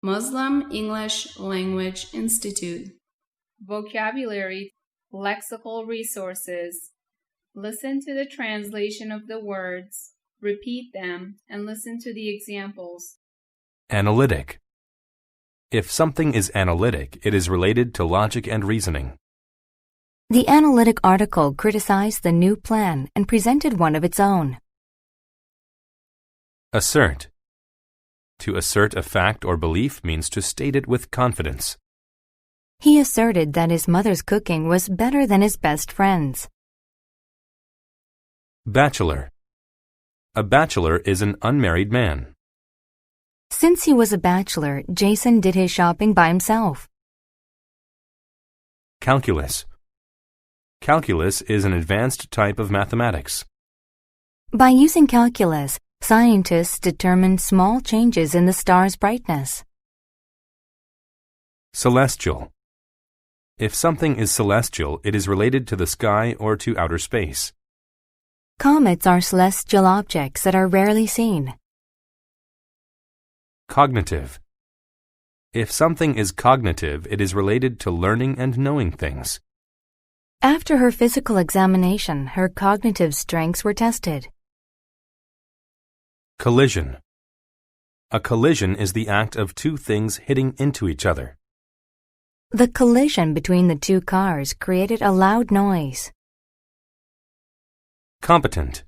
Muslim English Language Institute. Vocabulary, lexical resources. Listen to the translation of the words, repeat them, and listen to the examples. Analytic. If something is analytic, it is related to logic and reasoning. The analytic article criticized the new plan and presented one of its own. Assert. To assert a fact or belief means to state it with confidence. He asserted that his mother's cooking was better than his best friend's. Bachelor. A bachelor is an unmarried man. Since he was a bachelor, Jason did his shopping by himself. Calculus. Calculus is an advanced type of mathematics. By using calculus, scientists determined small changes in the star's brightness. Celestial. If something is celestial, it is related to the sky or to outer space. Comets are celestial objects that are rarely seen. Cognitive. If something is cognitive, it is related to learning and knowing things. After her physical examination, her cognitive strengths were tested. Collision. A collision is the act of two things hitting into each other. The collision between the two cars created a loud noise. Competent.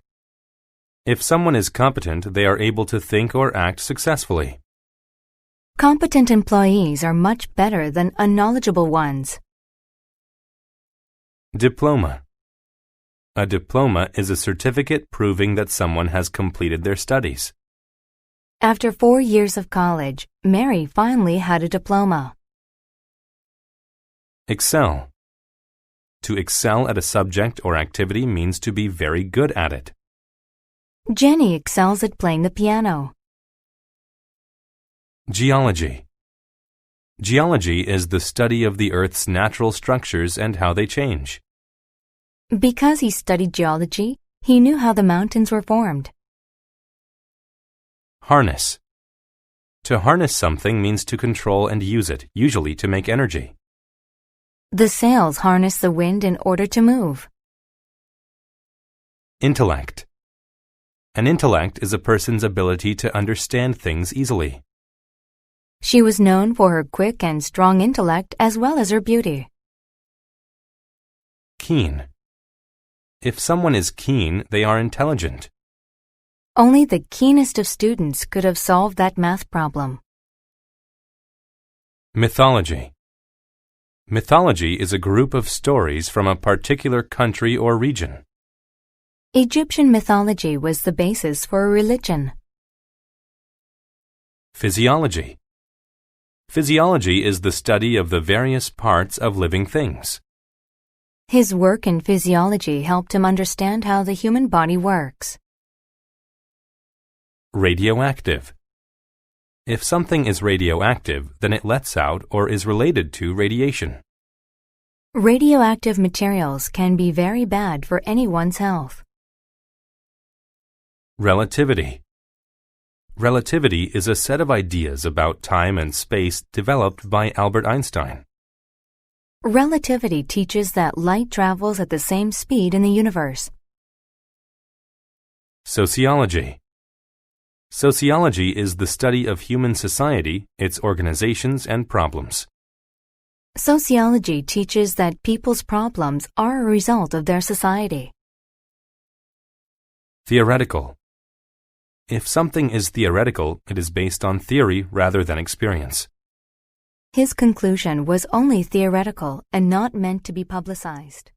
If someone is competent, they are able to think or act successfully. Competent employees are much better than unknowledgeable ones. Diploma. A diploma is a certificate proving that someone has completed their studies. After 4 years of college, Mary finally had a diploma. Excel. To excel at a subject or activity means to be very good at it. Jenny excels at playing the piano. Geology. Geology is the study of the Earth's natural structures and how they change. Because he studied geology, he knew how the mountains were formed. Harness. To harness something means to control and use it, usually to make energy. The sails harness the wind in order to move. Intellect. An intellect is a person's ability to understand things easily. She was known for her quick and strong intellect as well as her beauty. Keen. If someone is keen, they are intelligent. Only the keenest of students could have solved that math problem. Mythology. Mythology is a group of stories from a particular country or region. Egyptian mythology was the basis for a religion. Physiology. Physiology is the study of the various parts of living things. His work in physiology helped him understand how the human body works. Radioactive. If something is radioactive, then it lets out or is related to radiation. Radioactive materials can be very bad for anyone's health. Relativity. Relativity is a set of ideas about time and space developed by Albert Einstein. Relativity teaches that light travels at the same speed in the universe. Sociology. Sociology is the study of human society, its organizations and problems. Sociology teaches that people's problems are a result of their society. Theoretical. If something is theoretical, it is based on theory rather than experience. His conclusion was only theoretical and not meant to be publicized.